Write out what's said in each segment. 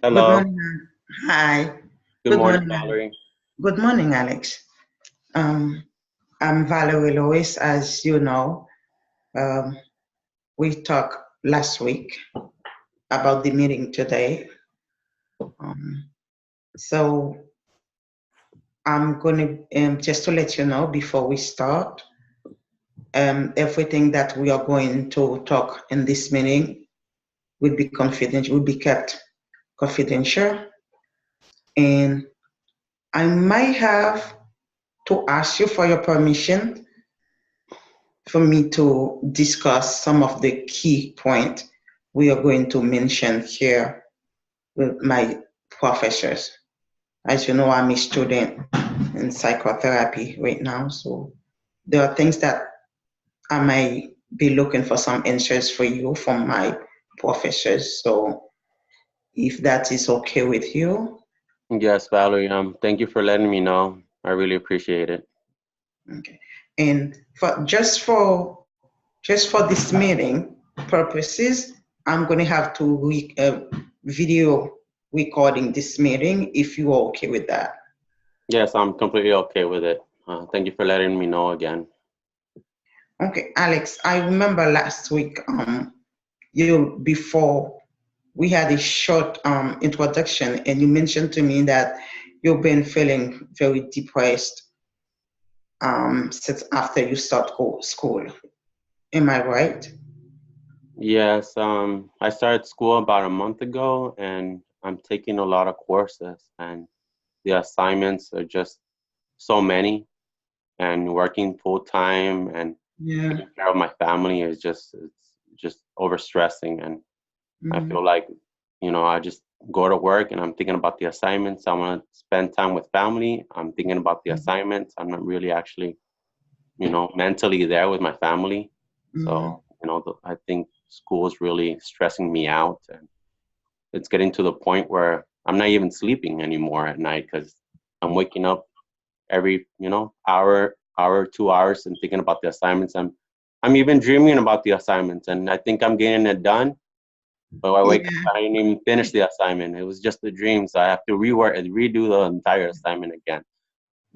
Good Hello. morning. Hi. Good Good morning, morning. Valerie. Good morning, Alex. Um, I'm Valerie Lois. As you know, um, we talked last week about the meeting today. Um, so I'm going to just to let you know before we start, everything that we are going to talk in this meeting will be confidential. Will be kept confidential, and I might have to ask you for your permission for me to discuss some of the key points we are going to mention here with my professors. As you know, I'm a student in psychotherapy right now, so there are things that I might be looking for some answers for you from my professors. So if that is okay with you, Yes, Valerie. Thank you for letting me know. I really appreciate it. okay. And for this meeting purposes, I'm going to have to video recording this meeting if you are okay with that. Yes, I'm completely okay with it. Thank you for letting me know again. Okay, Alex, I remember last week, you before we had a short introduction, and you mentioned to me that you've been feeling very depressed since after you start school. Am I right? Yes, I started school about a month ago, and I'm taking a lot of courses, and the assignments are just so many, and working full time and Yeah. taking care of my family is just overstressing, and I Mhm. feel like, I just go to work and I'm thinking about the assignments. I want to spend time with family. I'm thinking about the assignments. I'm not really actually, mentally there with my family. Mhm. So, I think school is really stressing me out, and it's getting to the point where I'm not even sleeping anymore at night because I'm waking up every, hour, 2 hours and thinking about the assignments. I'm even dreaming about the assignments, and I think I'm getting it done, but I wake up, Yeah, I didn't even finish the assignment. It was just a dream, so I have to rework and redo the entire assignment again.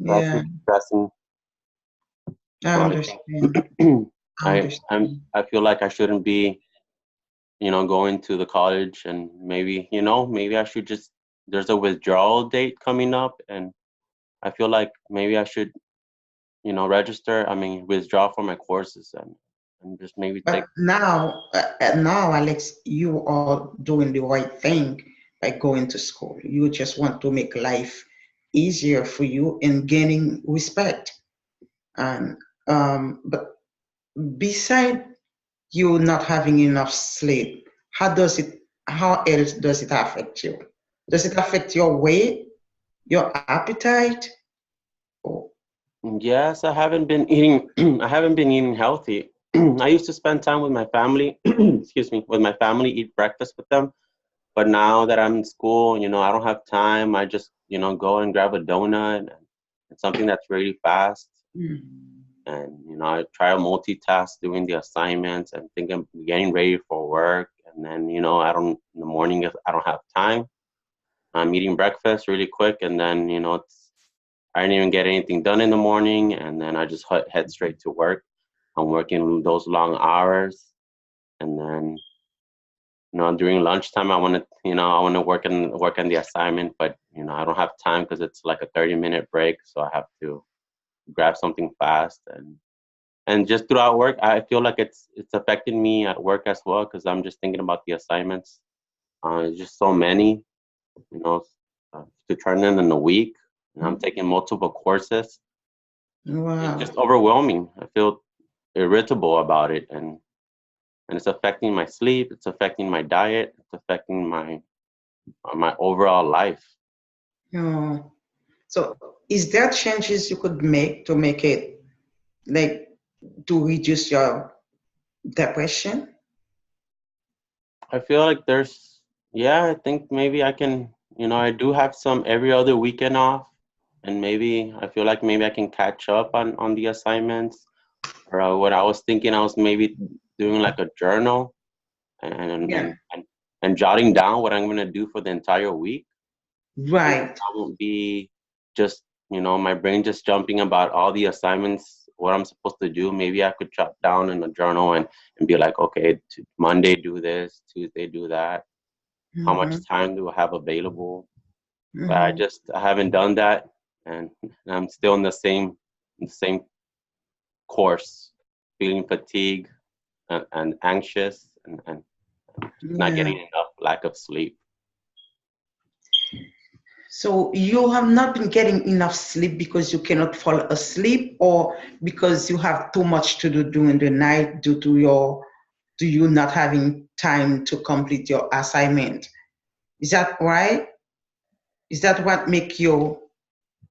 So that's yeah, really stressing. I So I understand. think I understand. I feel like I shouldn't be, going to the college, and maybe, maybe I should just. There's a withdrawal date coming up, and I feel like maybe I should, register. I mean, withdraw from my courses, and just maybe take. But now, Alex, you are doing the right thing by going to school. You just want to make life easier for you and gaining respect. And but beside you not having enough sleep, how else does it affect you? Does it affect your weight, your appetite? Oh, Yes, I haven't been eating. I haven't been eating healthy. I used to spend time with my family. Excuse me, with my family, eat breakfast with them. But now that I'm in school, I don't have time. I just, go and grab a donut and something that's really fast. mm, And, I try to multitask doing the assignments and thinking, getting ready for work. And then, I don't, in the morning, if I don't have time, I'm eating breakfast really quick. And then, I didn't even get anything done in the morning. And then I just head straight to work. I'm working those long hours. And then, during lunchtime, I want to work on the assignment, but I don't have time because it's like a 30-minute break, so I have to grab something fast, and just throughout work, I feel like it's affecting me at work as well because I'm just thinking about the assignments. It's just so many, you know, to turn in a week, and I'm taking multiple courses. It's wow. just overwhelming. I feel irritable about it, and it's affecting my sleep. It's affecting my diet. It's affecting my overall life. Oh. So, is there changes you could make to make it like to reduce your depression? I feel like yeah, I think maybe I can, I do have some every other weekend off, and maybe I feel like maybe I can catch up on the assignments. Or what I was thinking, I was maybe doing like a journal, and Yeah. and and and jotting down what I'm going to do for the entire week. Right. I won't be just, my brain just jumping about all the assignments, what I'm supposed to do. Maybe I could jot down in a journal and be like, okay, Monday do this, Tuesday do that. How much Mm-hmm. time do I have available? But Mm-hmm. I haven't done that, and I'm still in the same course, feeling fatigued and anxious and not Yeah. getting enough, lack of sleep. So you have not been getting enough sleep because you cannot fall asleep, or because you have too much to do during the night due to you not having time to complete your assignment. Is that right? Is that what make you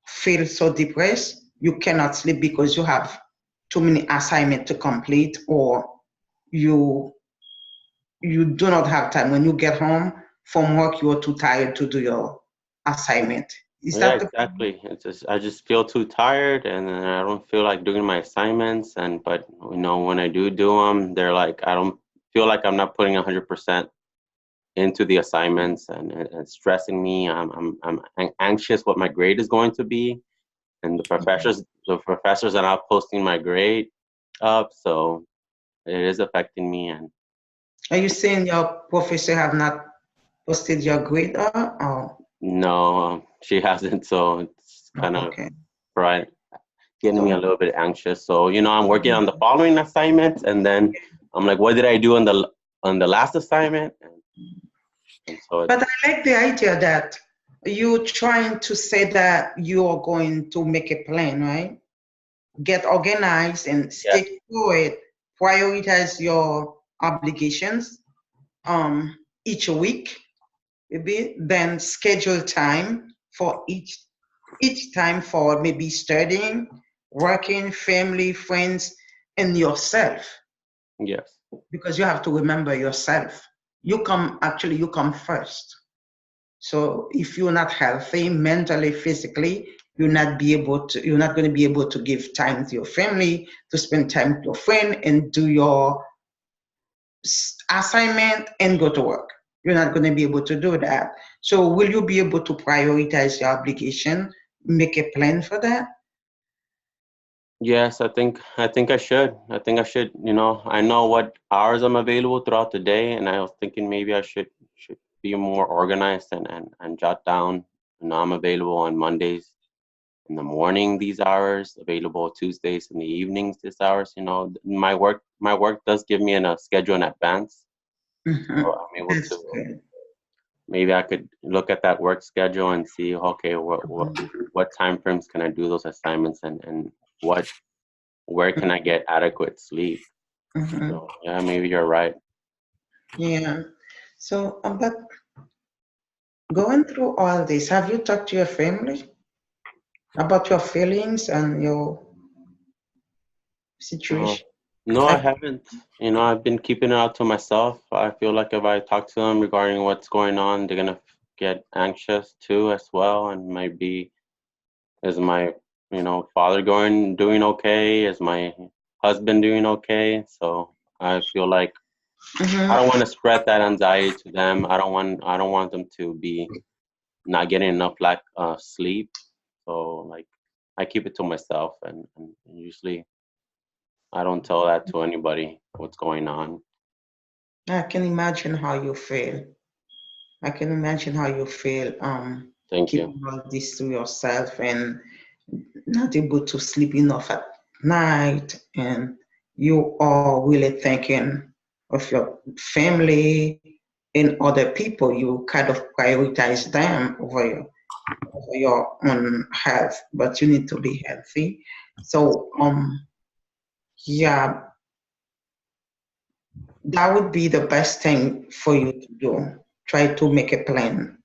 feel so depressed? You cannot sleep because you have too many assignments to complete, or you do not have time. When you get home from work, you are too tired to do your assignment. Is Yeah, that the exactly. It's just I just feel too tired, and then I don't feel like doing my assignments. But when I do them, they're like I don't feel like I'm not putting 100% into the assignments, and it's stressing me. I'm anxious what my grade is going to be, and the professors are not posting my grade up, so it is affecting me. And Are you saying your professor have not posted your grade up? Oh, no, she hasn't, so it's kind of okay. right getting me a So, little bit anxious. So I'm working on the following assignments, and then I'm like, what did I do on the last assignment? And so but I like the idea that you're trying to say that you are going to make a plan, right? Get organized and yes, stick to it. Prioritize your obligations each week, maybe. Then schedule time for each time for maybe studying, working, family, friends, and yourself. yes, Because you have to remember yourself. You come first. So if you're not healthy mentally, physically, you're not going to be able to give time to your family, to spend time with your friend and do your assignment and go to work. You're not going to be able to do that. So will you be able to prioritize your obligation, make a plan for that? yes. I think I should. I think I should. I know what hours I'm available throughout the day, and I was thinking maybe I should be more organized and jot down. I'm available on Mondays in the morning these hours, available Tuesdays in the evenings this hours. My work does give me a schedule in advance, so Mhm. I'm able to That's good. maybe I could look at that work schedule and see, okay, what time frames can I do those assignments, and where can I get adequate sleep. Mhm. So yeah, maybe you're right. Yeah. So, but going through all this, have you talked to your family about your feelings and your Uh, situation? no, I Like, haven't. I've been keeping it out to myself. I feel like if I talk to them regarding what's going on, they're gonna get anxious too as well, and might be, is my father doing okay? Is my husband doing okay? So I feel like I mhm. don't want to spread that anxiety to them. I don't want them to be not getting enough sleep. So like I keep it to myself, and usually I don't tell that to anybody what's going on. I can imagine how you feel. I can imagine how you feel Thank you. keeping all this to yourself and not able to sleep enough at night, and you are really thinking of your family and other people. You kind of prioritize them over your own health, but you need to be healthy. So yeah, that would be the best thing for you to do. Try to make a plan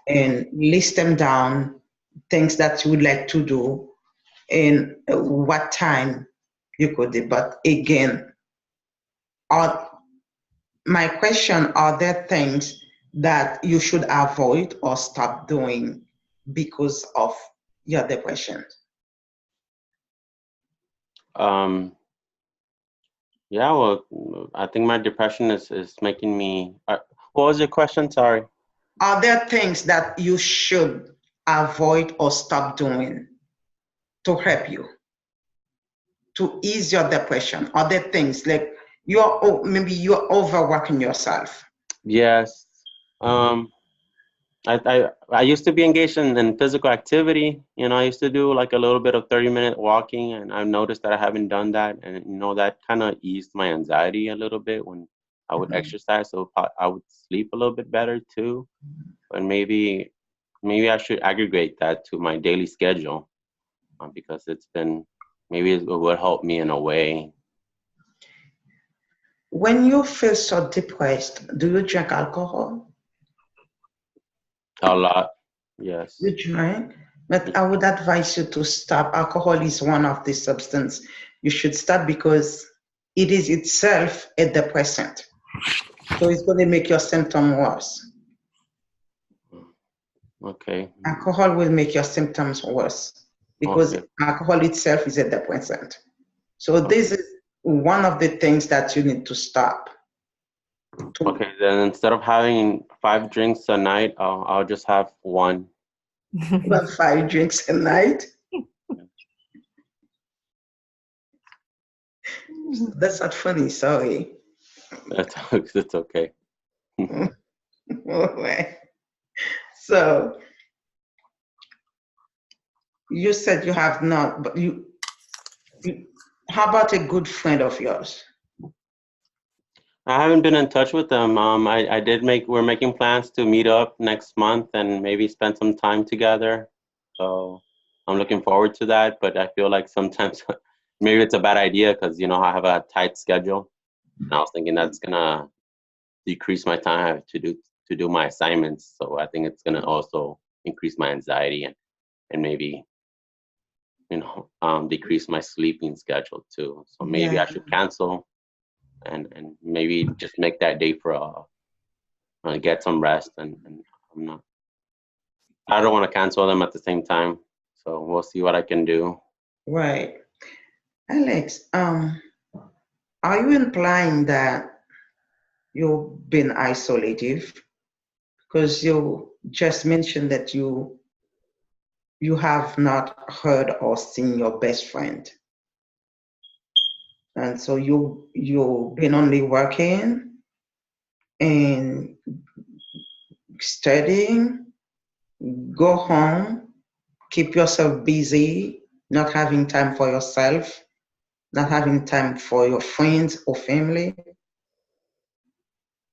and list them down, things that you would like to do, and what time you could do. But again, are, my question, are there things that you should avoid or stop doing because of your depression? Um, yeah, well, I think my depression is making me. What was your question? Sorry. Are there things that you should avoid or stop doing to help you, to ease your depression? Are there things like maybe you're overworking yourself? Yes. I used to be engaged in physical activity. You know, I used to do like a little bit of 30-minute walking, and I've noticed that I haven't done that. And, you know, that kind of eased my anxiety a little bit when I would exercise. So I would sleep a little bit better too. But maybe I should aggregate that to my daily schedule because maybe it will help me in a way. When you feel so depressed, do you drink alcohol? A lot, yes. You drink, but I would advise you to stop. Alcohol is one of the substance you should stop because it is itself a depressant. So it's going to make your symptom worse. Okay. Alcohol will make your symptoms worse because alcohol itself is a depressant. So this is one of the things that you need to stop. Okay, then instead of having 5 drinks a night, I'll just have 1. About 5 drinks a night? That's not funny, sorry. It's okay. So you said you have not, but how about a good friend of yours? I haven't been in touch with them. We're making plans to meet up next month and maybe spend some time together. So I'm looking forward to that, but I feel like sometimes maybe it's a bad idea because, you know, I have a tight schedule. And I was thinking that's gonna decrease my time I have to do my assignments. So I think it's gonna also increase my anxiety and maybe, you know, decrease my sleeping schedule too. So maybe I should cancel and maybe just make that day for get some rest. And I don't want to cancel them at the same time. So we'll see what I can do. Right. Alex, are you implying that you've been isolative? Because you just mentioned that you have not heard or seen your best friend. And so you've been only working and studying, go home, keep yourself busy, not having time for yourself, not having time for your friends or family.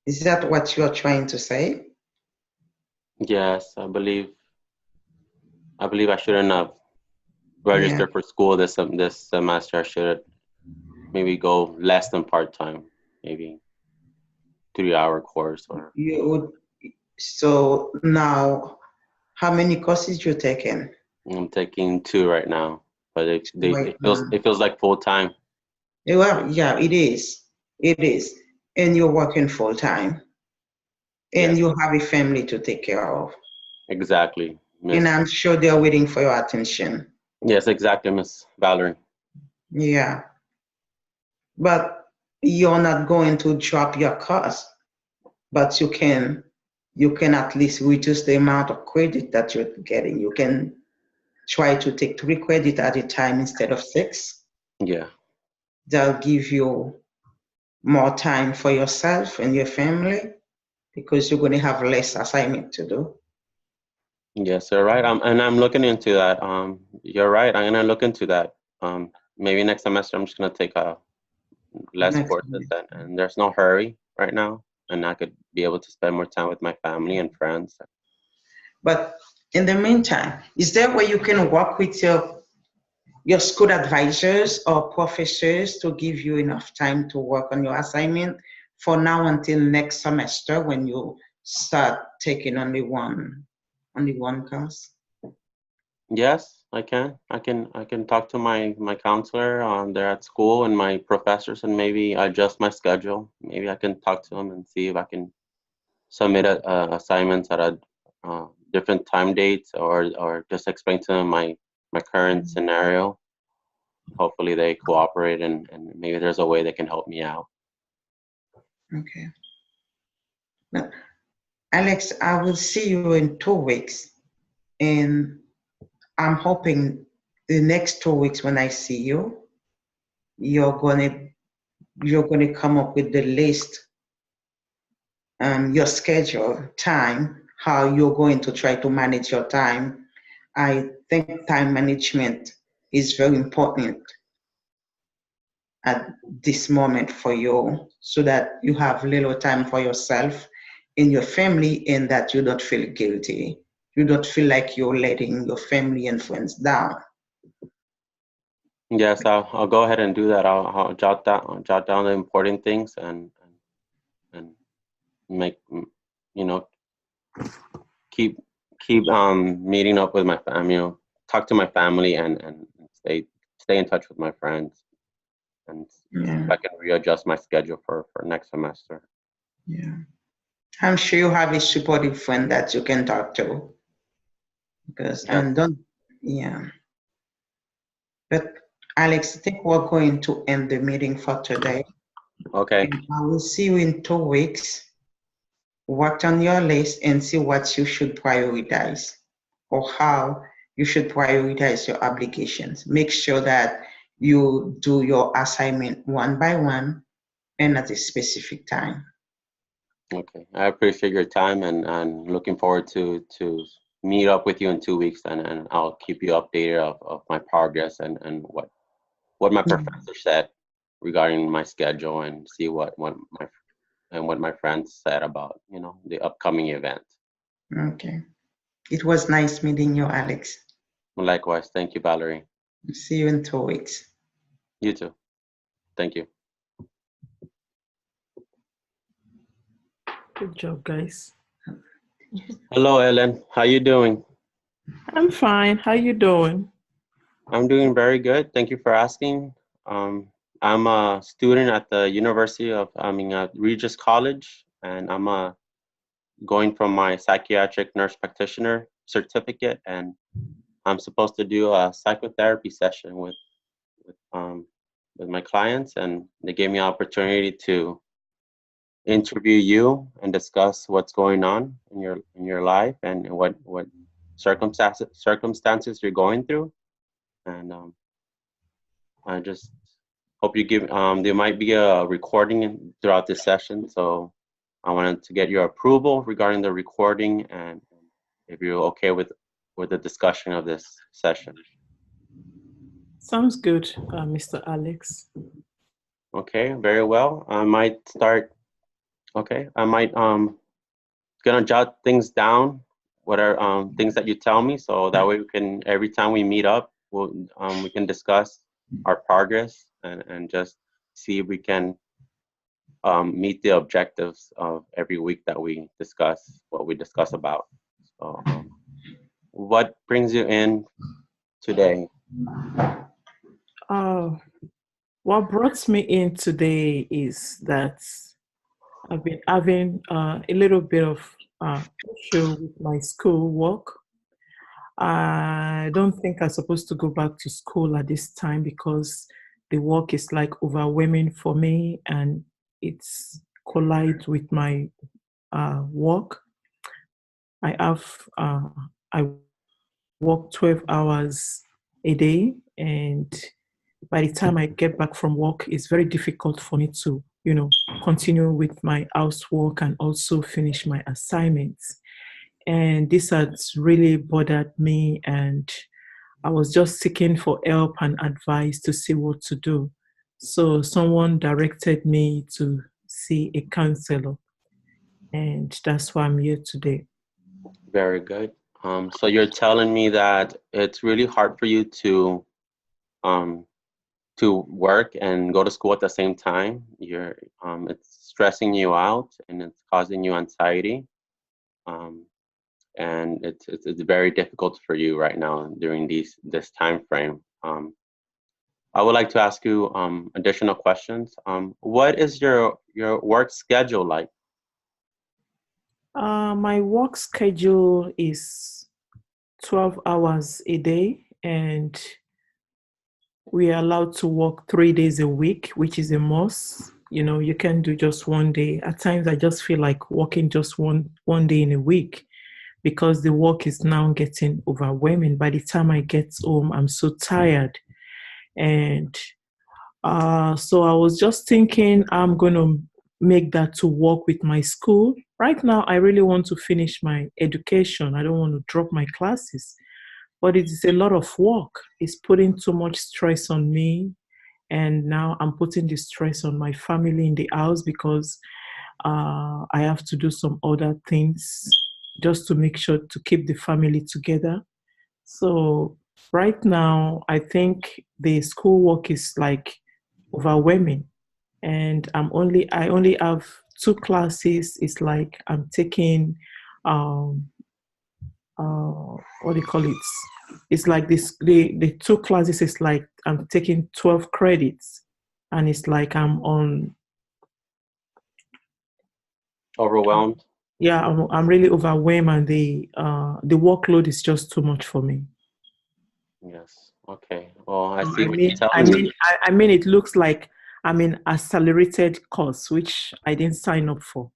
Is that what you're trying to say? Yes, I believe I shouldn't have registered for school this semester. I should maybe go less than part-time, maybe 3-hour course or. You would. So now, how many courses you taking? I'm taking 2 right now, but it feels like full time. Well, yeah, it is. It is. And you're working full time. And you have a family to take care of. Exactly. And I'm sure they're waiting for your attention. Yes, exactly, Miss Valerie. Yeah. But you're not going to drop your cost, but you can at least reduce the amount of credit that you're getting. You can try to take 3 credits at a time instead of 6. Yeah. That'll give you more time for yourself and your family because you're going to have less assignment to do. Yes, you're right. I'm looking into that. You're right. I'm gonna look into that. Maybe next semester I'm just gonna take less courses, and there's no hurry right now, and I could be able to spend more time with my family and friends. But in the meantime, is there where you can work with your school advisors or professors to give you enough time to work on your assignment for now until next semester when you start taking only one course? Yes, I can. I can talk to my counselor there at school and my professors and maybe adjust my schedule. Maybe I can talk to them and see if I can submit assignments at a different time dates or just explain to them my current scenario. Hopefully they cooperate and maybe there's a way they can help me out. Okay. Alex, I will see you in 2 weeks, and I'm hoping the next 2 weeks when I see you, you're gonna come up with the list, your schedule, time, how you're going to try to manage your time. I think time management is very important at this moment for you, so that you have little time for yourself and your family, and that you don't feel guilty. You don't feel like you're letting your family and friends down. Yes, I'll go ahead and do that. I'll jot down the important things and make, you know, keep meeting up with my family, talk to my family and stay in touch with my friends and see Yeah, if I can readjust my schedule for next semester. yeah. I'm sure you have a supportive friend that you can talk to, because Yes. and don't, yeah. But Alex, I think we're going to end the meeting for today. Okay. And I will see you in 2 weeks. Work on your list and see what you should prioritize, or how you should prioritize your obligations. Make sure that you do your assignment one by one and at a specific time. Okay. I appreciate your time and looking forward to meet up with you in 2 weeks and I'll keep you updated of my progress and what my professor said regarding my schedule and see what my friends said about, the upcoming event. Okay. It was nice meeting you, Alex. Likewise. Thank you, Valerie. See you in 2 weeks. You too. Thank you. Good job, guys. Hello, Ellen. How you doing? I'm fine. How you doing? I'm doing very good. Thank you for asking. I'm a student at the University of, at Regis College, and I'm going from my psychiatric nurse practitioner certificate, and I'm supposed to do a psychotherapy session with my clients, and they gave me an opportunity to interview you and discuss what's going on in your life and what circumstances you're going through, and I just hope you give. There might be a recording throughout this session, so I wanted to get your approval regarding the recording, and if you're okay with the discussion of this session. Sounds good, Mr. Alex. Okay, very well. I might start. Okay, I might gonna jot things down. What are things that you tell me, so that way we can, every time we meet up, we can discuss our progress and just see if we can meet the objectives of every week that we discuss what we discuss about. So, what brings you in today? What brought me in today is that I've been having a little bit of issue with my school work. I don't think I'm supposed to go back to school at this time because the work is like overwhelming for me and it's collide with my work. I work 12 hours a day, and by the time I get back from work, it's very difficult for me to, continue with my housework and also finish my assignments. And this has really bothered me, and I was just seeking for help and advice to see what to do. So someone directed me to see a counselor, and that's why I'm here today. Very good. So you're telling me that it's really hard for you um, to work and go to school at the same time. It's stressing you out and it's causing you anxiety. And it's very difficult for you right now during this time frame. I would like to ask you additional questions. What is your work schedule like? My work schedule is 12 hours a day, and we are allowed to work 3 days a week, which is a must you know, you can do just one day. At times I just feel like working just one day in a week because the work is now getting overwhelming. By the time I get home, I'm so tired. And so I was just thinking I'm going to make that to work with my school. Right now, I really want to finish my education. I don't want to drop my classes, but it is a lot of work. It's putting too much stress on me. And now I'm putting the stress on my family in the house because I have to do some other things just to make sure to keep the family together. So right now, I think the schoolwork is like overwhelming, and I only have two classes. It's like I'm taking um what do you call it? It's like this the two classes is like I'm taking 12 credits, and it's like I'm on Overwhelmed? yeah I'm really overwhelmed, and the workload is just too much for me. Yes. Okay. Well, I I see what you're mean, I telling me. mean, I mean, it looks like I'm in accelerated course, which I didn't sign up for.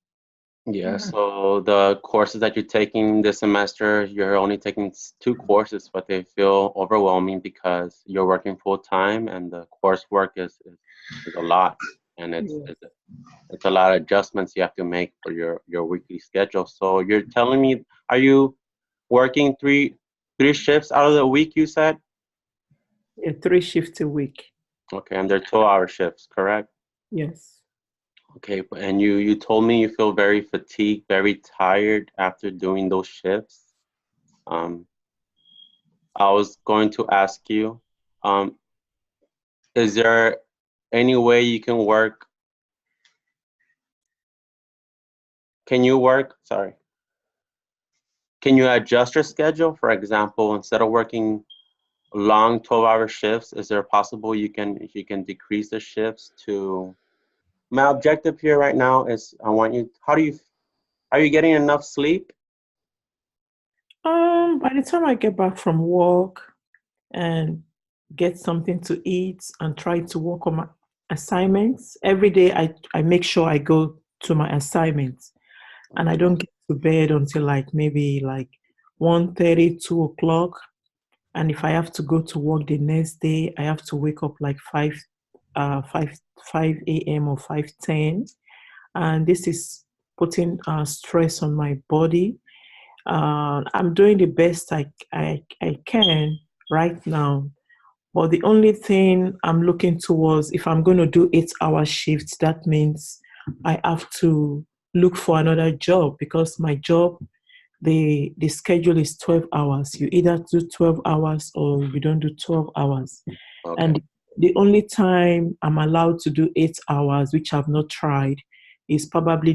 Yeah, so the courses that you're taking this semester, you're only taking two courses, but they feel overwhelming because you're working full time and the coursework is a lot. And Yeah. it's a lot of adjustments you have to make for your weekly schedule. So you're telling me, are you working three shifts out of the week, you said? Yeah, 3 shifts a week. Okay, and they're 12-hour shifts, correct? Yes. Okay, and you told me you feel very fatigued, very tired after doing those shifts. Um, I was going to ask you, um, is there any way you can work? Can you work? Sorry. Can you adjust your schedule? For example, instead of working long 12-hour shifts, is there possible you can decrease the shifts to? My objective here right now is I want you. Are you getting enough sleep? By the time I get back from work and get something to eat and try to work on my assignments, every day I make sure I go to my assignments, and I don't get to bed until like maybe like 1:30, 2 o'clock. And if I have to go to work the next day, I have to wake up like 5 a.m. or 5:10, and this is putting stress on my body. I'm doing the best I can right now, but the only thing I'm looking towards, if I'm going to do 8 hour shifts, that means I have to look for another job because my job, the schedule is 12 hours. You either do 12 hours or you don't do 12 hours. Okay. And the only time I'm allowed to do 8 hours, which I've not tried, is probably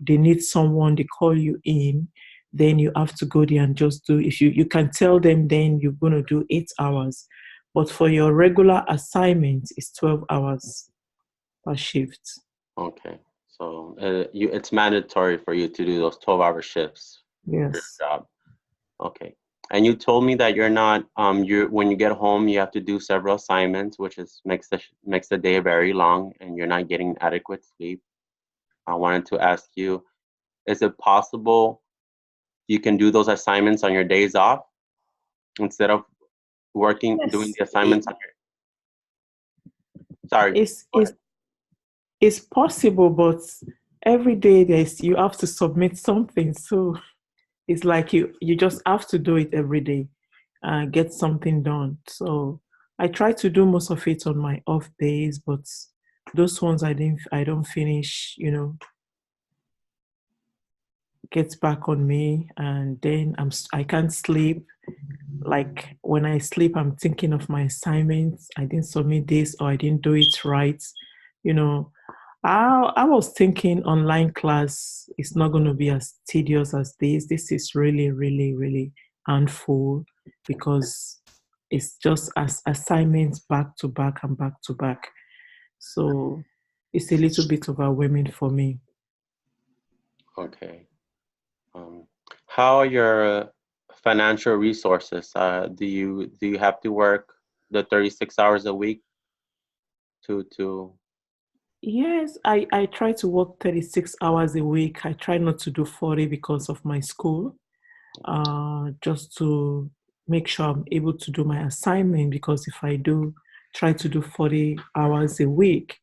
they need someone, they call you in, then you have to go there and just do. If you can tell them, then you're going to do 8 hours. But for your regular assignment, it's 12 hours per shift. Okay. So it's mandatory for you to do those 12-hour shifts for your Yes. job. Okay. And you told me that you're not you when you get home you have to do several assignments, which makes the day very long, and you're not getting adequate sleep. I wanted to ask you, is it possible you can do those assignments on your days off instead of doing Yes. the assignments on your, sorry. It's, Go it's ahead. It's possible, but every day you have to submit something. So it's like you just have to do it every day, get something done. So I try to do most of it on my off days, but those ones I don't finish, gets back on me, and then I can't sleep. Like when I sleep, I'm thinking of my assignments. I didn't submit this or I didn't do it right. You know, I was thinking online class is not going to be as tedious as this. This is really, really, really handful because it's just as assignments back to back and back to back. So it's a little bit overwhelming for me. Okay. Um, how are your financial resources? Do you have to work the 36 hours a week to Yes, I try to work 36 hours a week. I try not to do 40 because of my school, just to make sure I'm able to do my assignment. Because if I do try to do 40 hours a week,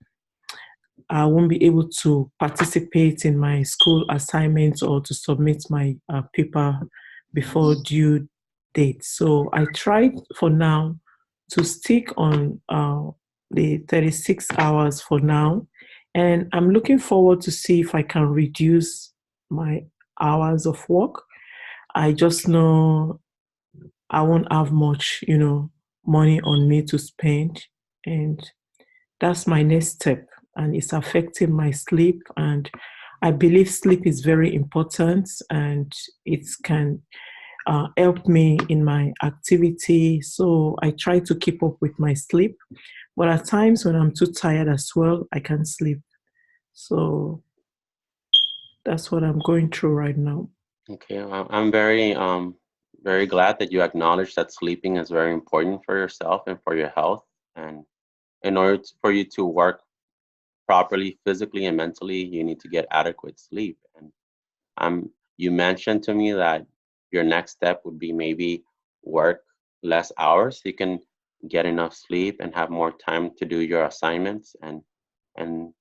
I won't be able to participate in my school assignments or to submit my paper before due date. So I tried for now to stick on the 36 hours for now. And I'm looking forward to see if I can reduce my hours of work. I just know I won't have much, money on me to spend. And that's my next step, and it's affecting my sleep. And I believe sleep is very important, and it can help me in my activity. So I try to keep up with my sleep, but at times when I'm too tired as well, I can't sleep. So that's what I'm going through right now. Okay, I'm very glad that you acknowledge that sleeping is very important for yourself and for your health. And in order for you to work properly physically and mentally, you need to get adequate sleep. And you mentioned to me that your next step would be maybe work less hours so you can get enough sleep and have more time to do your assignments, and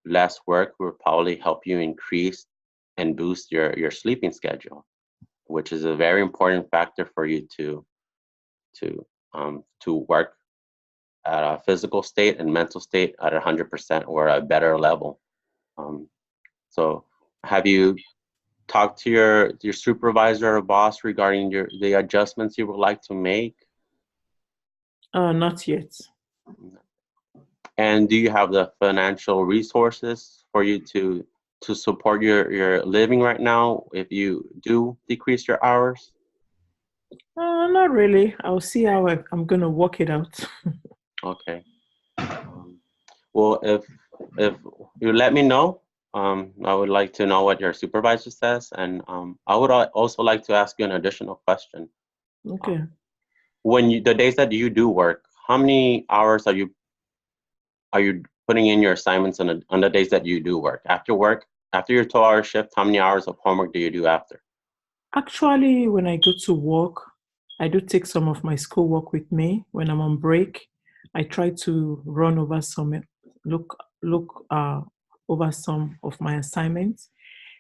less work will probably help you increase and boost your sleeping schedule, which is a very important factor for you to work at a physical state and mental state at 100% or a better level. Um, so, have you talked to your supervisor or boss regarding the adjustments you would like to make? Not yet. And do you have the financial resources for you to support your living right now if you do decrease your hours? Not really. I'll see how I'm going to work it out. Okay. Um, well, if you let me know, I would like to know what your supervisor says, and I would also like to ask you an additional question. Okay. When the days that you do work, how many hours are you putting in your assignments on the days that you do work? After your 12-hour shift, how many hours of homework do you do after? Actually, when I go to work, I do take some of my schoolwork with me. When I'm on break, I try to run over look over some of my assignments.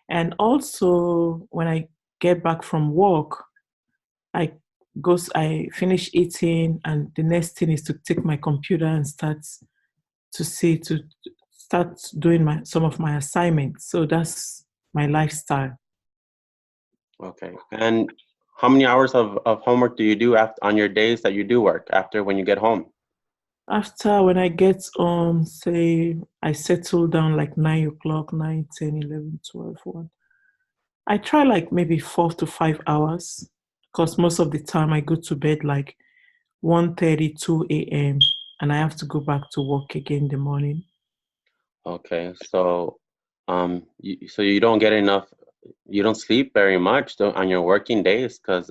And also, when I get back from work, I I finish eating, and the next thing is to take my computer and to start doing my some of my assignments. So that's my lifestyle. Okay. And how many hours of homework do you do on your days that you do work after when you get home? After when I get say I settle down like 9 o'clock, 9, 10, 11, 12, 1. I try like maybe 4 to 5 hours because most of the time I go to bed like 1:30, 2 a.m. and I have to go back to work again in the morning. Okay. So so you don't get enough, you don't sleep very much on your working days because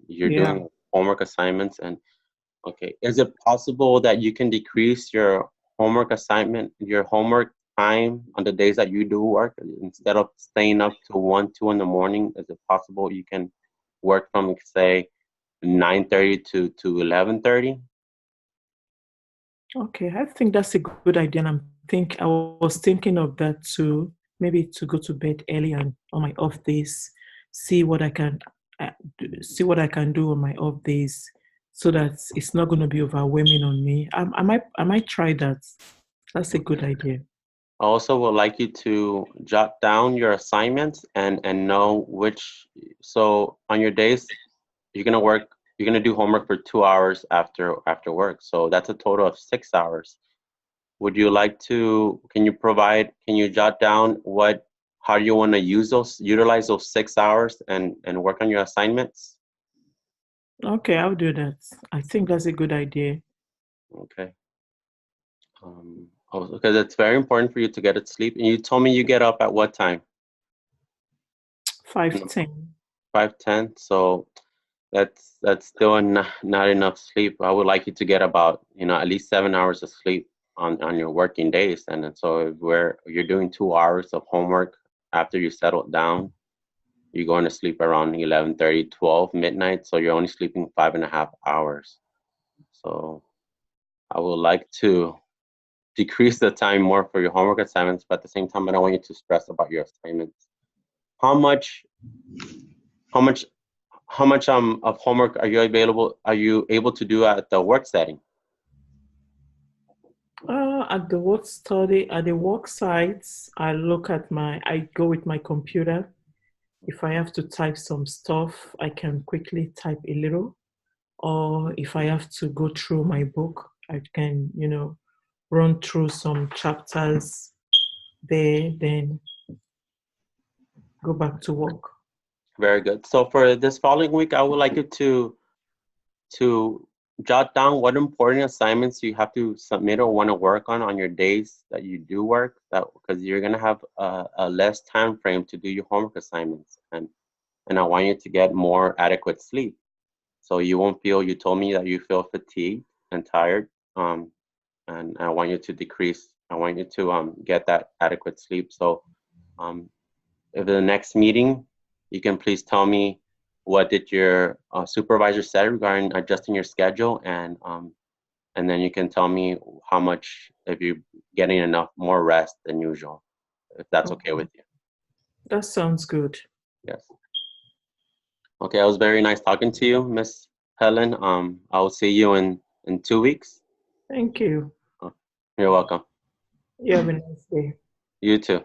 you're Yeah. doing homework assignments. And okay, is it possible that you can decrease your homework time on the days that you do work instead of staying up to 1, 2 in the morning? Is it possible you can work from say 9:30 to 11:30? Okay, I think that's a good idea. And I was thinking of that too. Maybe to go to bed early and on my off days, see what I can see what I can do on my off days, so that it's not going to be overwhelming on me. I might try that. That's a good Okay. idea. I also would like you to jot down your assignments and know which. So on your days, you're gonna do homework for 2 hours after work. So that's a total of 6 hours. Would you like to, can you jot down how you want to utilize those 6 hours and work on your assignments? Okay, I'll do that. I think that's a good idea. Okay. Because it's very important for you to get it sleep. And you told me you get up at what time? 5:10. 5:10. So that's still not enough sleep. I would like you to get about, at least 7 hours of sleep. on your working days. And then so if you're doing 2 hours of homework after you settle down, you're going to sleep around 11:30, 12 midnight. So you're only sleeping 5.5 hours. So I would like to decrease the time more for your homework assignments, but at the same time, I don't want you to stress about your assignments. How much of homework are you able to do at the work setting? At the work sites, I go with my computer. If I have to type some stuff, I can quickly type a little. Or if I have to go through my book, I can, run through some chapters there, then go back to work. Very good. So for this following week, I would like you to jot down what important assignments you have to submit or want to work on your days that you do work, because you're going to have a less time frame to do your homework assignments. And I want you to get more adequate sleep. So you won't feel, you told me that you feel fatigued and tired. And I want you to get that adequate sleep. So if the next meeting, you can please tell me what did your supervisor say regarding adjusting your schedule, and then you can tell me how much, if you're getting enough more rest than usual, if that's okay with you. That sounds good. Yes. Okay, it was very nice talking to you, Miss Helen. I will see you in 2 weeks. Thank you. You're welcome. You have a nice day. You too.